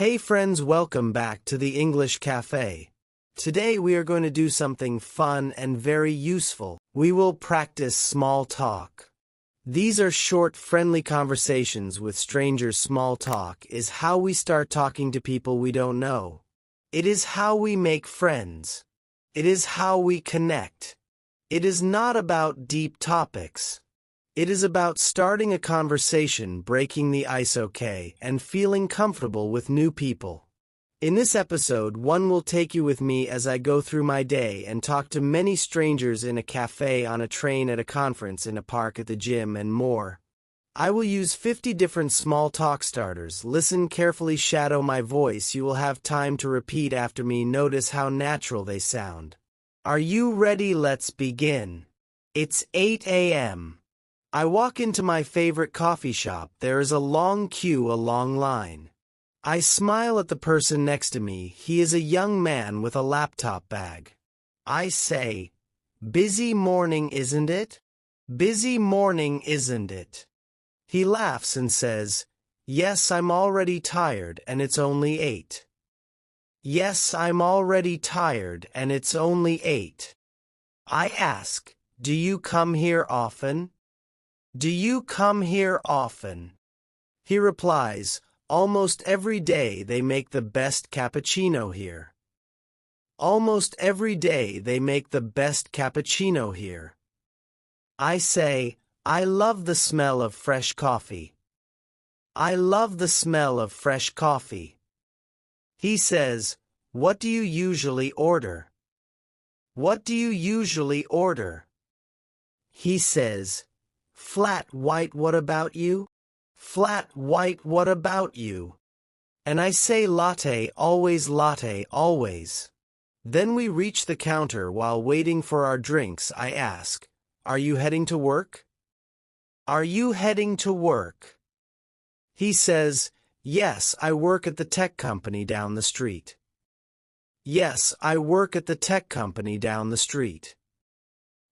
Hey friends, welcome back to the English Cafe. Today we are going to do something fun and very useful. We will practice small talk. These are short, friendly conversations with strangers. Small talk is how we start talking to people we don't know. It is how we make friends. It is how we connect. It is not about deep topics. It is about starting a conversation, breaking the ice, and feeling comfortable with new people. In this episode, one will take you with me as I go through my day and talk to many strangers in a cafe, on a train, at a conference, in a park, at the gym, and more. I will use 50 different small talk starters. Listen carefully, shadow my voice. You will have time to repeat after me. Notice how natural they sound. Are you ready? Let's begin. It's 8 a.m. I walk into my favorite coffee shop. There is a long queue, a long line. I smile at the person next to me. He is a young man with a laptop bag. I say, "Busy morning, isn't it? Busy morning, isn't it?" He laughs and says, "Yes, I'm already tired and it's only 8. Yes, I'm already tired and it's only 8. I ask, "Do you come here often? Do you come here often?" He replies, "Almost every day. They make the best cappuccino here. Almost every day they make the best cappuccino here." I say, "I love the smell of fresh coffee. I love the smell of fresh coffee." He says, "What do you usually order? What do you usually order?" He says, "Flat white, what about you? Flat white, what about you?" And I say, "Latte, always." Then we reach the counter. While waiting for our drinks, I ask, "Are you heading to work? Are you heading to work?" He says, "Yes, I work at the tech company down the street." Yes, I work at the tech company down the street.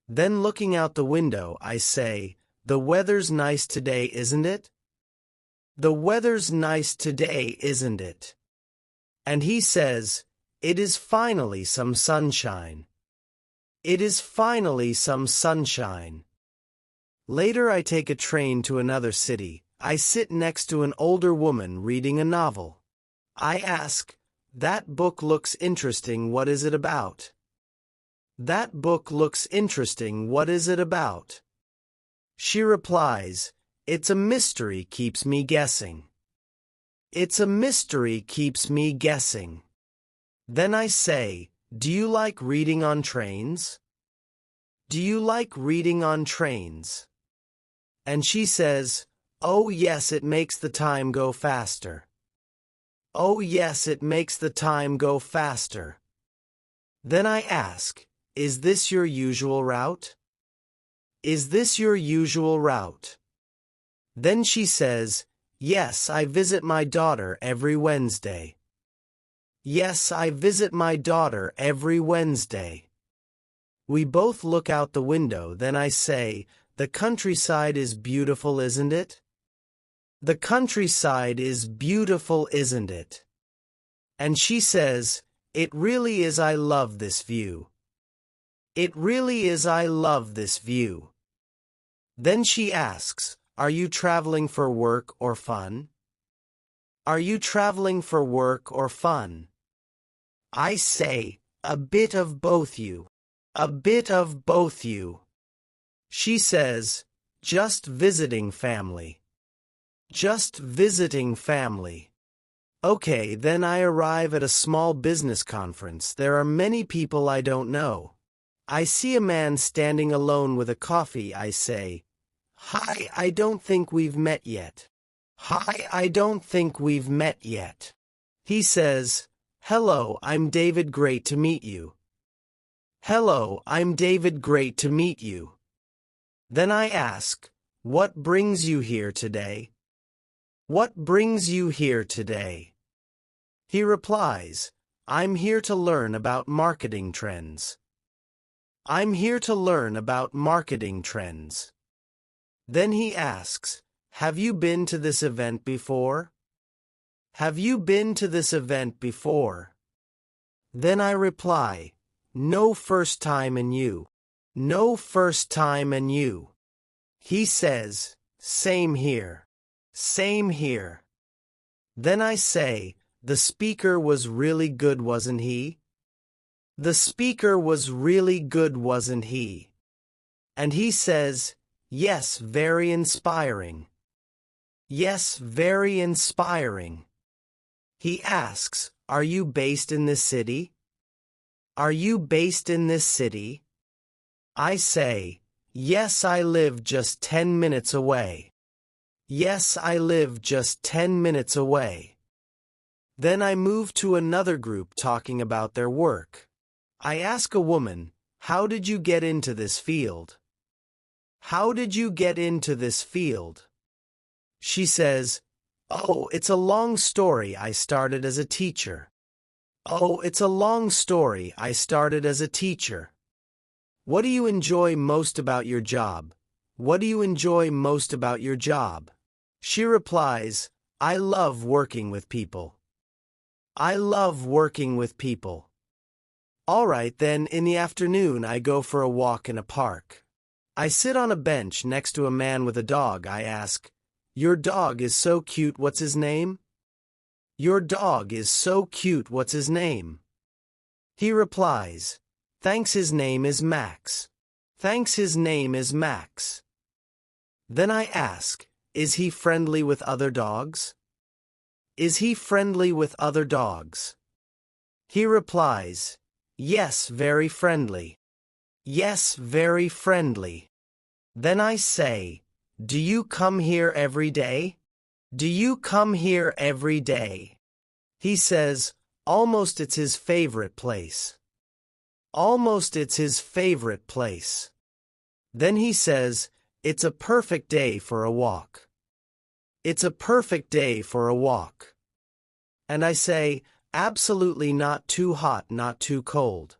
Then looking out the window, I say, "The weather's nice today, isn't it? The weather's nice today, isn't it?" And he says, "It is finally some sunshine. It is finally some sunshine." Later I take a train to another city. I sit next to an older woman reading a novel. I ask, "That book looks interesting. What is it about?" "That book looks interesting. What is it about?" She replies, "It's a mystery, keeps me guessing. It's a mystery, keeps me guessing." Then I say, "Do you like reading on trains? Do you like reading on trains?" And she says, "Oh yes, it makes the time go faster. Oh yes, it makes the time go faster." Then I ask, "Is this your usual route? Is this your usual route?" Then she says, "Yes, I visit my daughter every Wednesday. Yes, I visit my daughter every Wednesday." We both look out the window. Then I say, "The countryside is beautiful, isn't it? The countryside is beautiful, isn't it?" And she says, "It really is. I love this view. It really is. I love this view." Then she asks, "Are you traveling for work or fun? Are you traveling for work or fun?" I say, "A bit of both, you. A bit of both, you." She says, "Just visiting family. Just visiting family." Okay, then I arrive at a small business conference. There are many people I don't know. I see a man standing alone with a coffee. I say, "Hi, I don't think we've met yet. Hi, I don't think we've met yet." He says, "Hello, I'm David, great to meet you." "Hello, I'm David, great to meet you." Then I ask, "What brings you here today? What brings you here today?" He replies, "I'm here to learn about marketing trends. I'm here to learn about marketing trends." Then he asks, "Have you been to this event before? Have you been to this event before? Then I reply, no, first time and you. No, first time and you. He says, same here. Same here. Then I say, the speaker was really good, wasn't he? The speaker was really good, wasn't he? And he says, yes, very inspiring. Yes, very inspiring. He asks, are you based in this city? Are you based in this city? I say, yes, I live just 10 minutes away. Yes, I live just 10 minutes away. Then I move to another group talking about their work. I ask a woman, how did you get into this field? How did you get into this field? She says, oh, it's a long story. I started as a teacher. Oh, it's a long story. I started as a teacher. What do you enjoy most about your job? What do you enjoy most about your job? She replies, I love working with people. I love working with people. All right, then in the afternoon I go for a walk in a park. I sit on a bench next to a man with a dog. I ask, your dog is so cute, what's his name? Your dog is so cute, what's his name? He replies, thanks, his name is Max. Thanks, his name is Max. Then I ask, is he friendly with other dogs? Is he friendly with other dogs? He replies, yes, very friendly. Yes, very friendly. Then I say, do you come here every day? Do you come here every day? He says, almost, it's his favorite place. Almost, it's his favorite place. Then he says, it's a perfect day for a walk. It's a perfect day for a walk. And I say, absolutely not too hot, not too cold.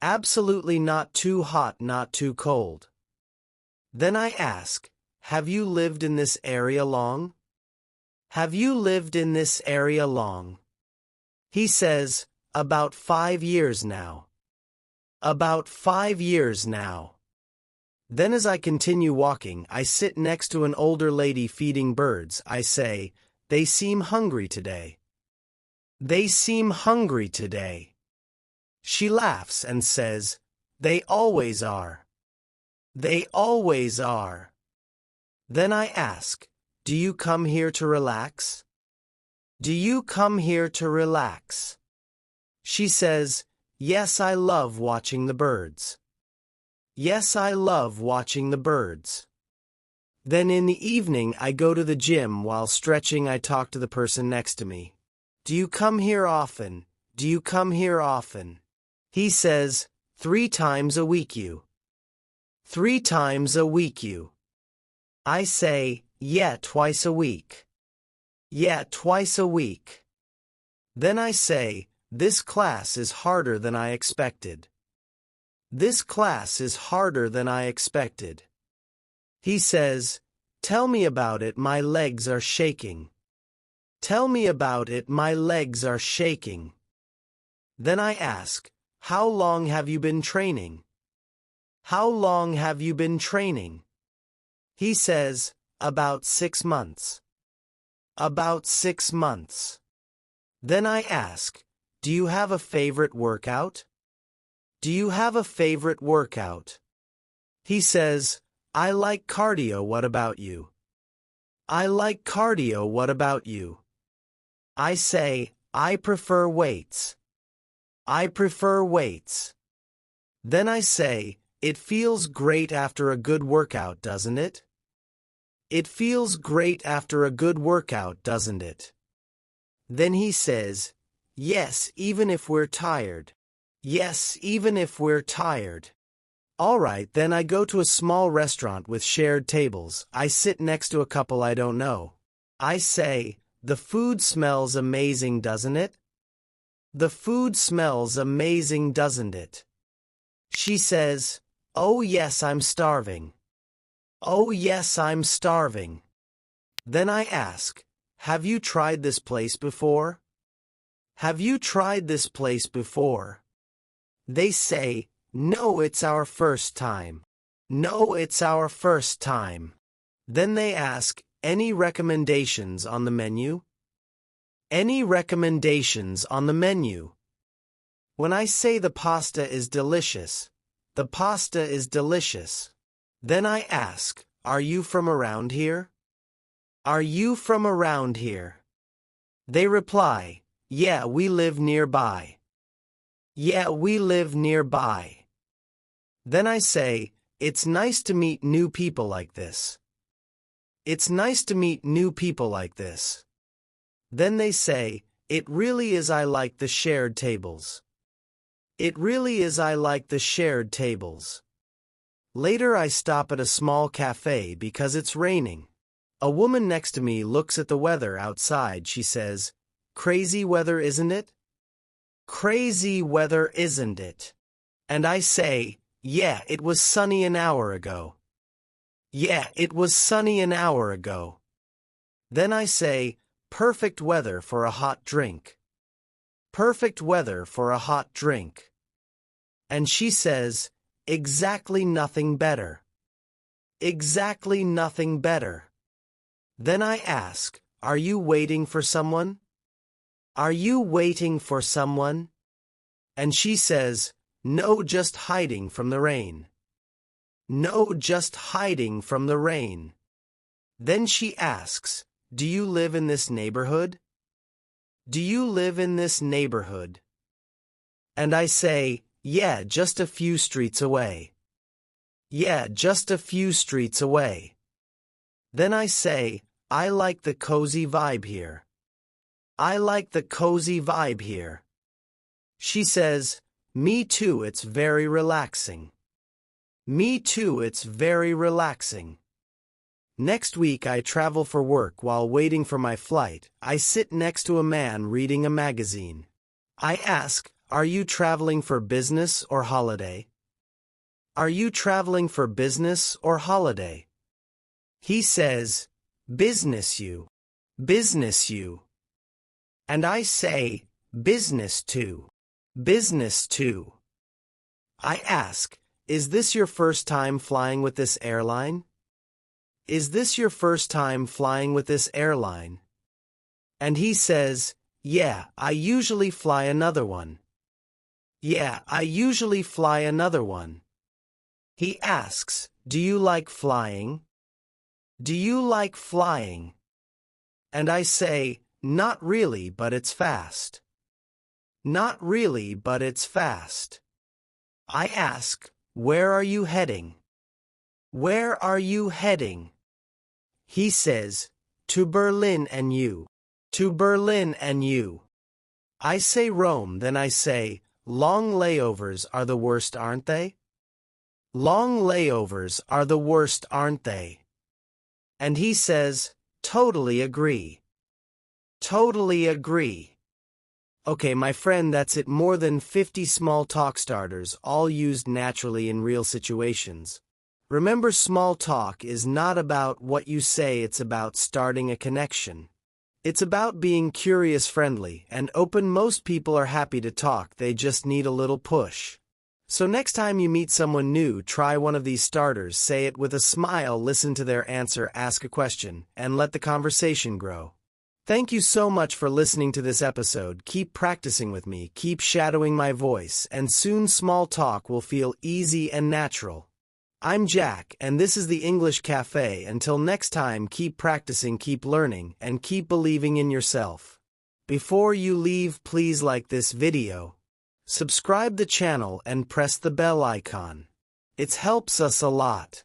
Absolutely not too hot, not too cold. Then I ask, have you lived in this area long? Have you lived in this area long? He says, about 5 years now. About 5 years now. Then as I continue walking, I sit next to an older lady feeding birds. I say, they seem hungry today. They seem hungry today. She laughs and says, they always are. They always are. Then I ask, do you come here to relax? Do you come here to relax? She says, yes, I love watching the birds. Yes, I love watching the birds. Then in the evening I go to the gym. While stretching I talk to the person next to me. Do you come here often? Do you come here often? He says, 3 times a week you. 3 times a week you. I say, yeah, twice a week. Yeah, twice a week. Then I say, this class is harder than I expected. This class is harder than I expected. He says, tell me about it, my legs are shaking. Tell me about it, my legs are shaking. Then I ask, how long have you been training? How long have you been training? He says, about 6 months. About 6 months. Then I ask, do you have a favorite workout? Do you have a favorite workout? He says, I like cardio, what about you? I like cardio, what about you? I say, I prefer weights. I prefer weights. Then I say, it feels great after a good workout, doesn't it? It feels great after a good workout, doesn't it? Then he says, yes, even if we're tired. Yes, even if we're tired. All right, then I go to a small restaurant with shared tables. I sit next to a couple I don't know. I say, the food smells amazing, doesn't it? The food smells amazing, doesn't it? She says, oh yes, I'm starving. Oh yes, I'm starving. Then I ask, have you tried this place before? Have you tried this place before? They say, no, it's our first time. No, it's our first time. Then they ask, any recommendations on the menu? Any recommendations on the menu? When I say the pasta is delicious, the pasta is delicious. Then I ask, are you from around here? Are you from around here? They reply, yeah, we live nearby. Yeah, we live nearby. Then I say, it's nice to meet new people like this. It's nice to meet new people like this. Then they say, it really is, I like the shared tables. It really is, I like the shared tables. Later I stop at a small cafe because it's raining. A woman next to me looks at the weather outside. She says, crazy weather, isn't it? Crazy weather, isn't it? And I say, yeah, it was sunny an hour ago. Yeah, it was sunny an hour ago. Then I say, perfect weather for a hot drink. Perfect weather for a hot drink. And she says, exactly nothing better. Exactly nothing better. Then I ask, are you waiting for someone? Are you waiting for someone? And she says, no, just hiding from the rain. No, just hiding from the rain. Then she asks, do you live in this neighborhood? Do you live in this neighborhood? And I say, yeah, just a few streets away. Yeah, just a few streets away. Then I say, I like the cozy vibe here. I like the cozy vibe here. She says, me too, it's very relaxing. Me too, it's very relaxing. Next week I travel for work. While waiting for my flight, I sit next to a man reading a magazine. I ask, are you traveling for business or holiday? Are you traveling for business or holiday? He says, business you. Business you. And I say, business too. Business too. I ask, is this your first time flying with this airline? Is this your first time flying with this airline? And he says, yeah, I usually fly another one. Yeah, I usually fly another one. He asks, do you like flying? Do you like flying? And I say, not really, but it's fast. Not really, but it's fast. I ask, where are you heading? Where are you heading? He says, to Berlin. And you? To Berlin. And you? I say Rome. Then I say, long layovers are the worst, aren't they? Long layovers are the worst, aren't they? And he says, totally agree. Totally agree. Okay, my friend, that's it. More than 50 small talk starters, all used naturally in real situations. Remember, small talk is not about what you say, it's about starting a connection. It's about being curious, friendly, and open. Most people are happy to talk, they just need a little push. So next time you meet someone new, try one of these starters, say it with a smile, listen to their answer, ask a question, and let the conversation grow. Thank you so much for listening to this episode. Keep practicing with me, keep shadowing my voice, and soon small talk will feel easy and natural. I'm Jack, and this is the English Cafe. Until next time, keep practicing, keep learning, and keep believing in yourself. Before you leave, please like this video, subscribe the channel, and press the bell icon. It helps us a lot.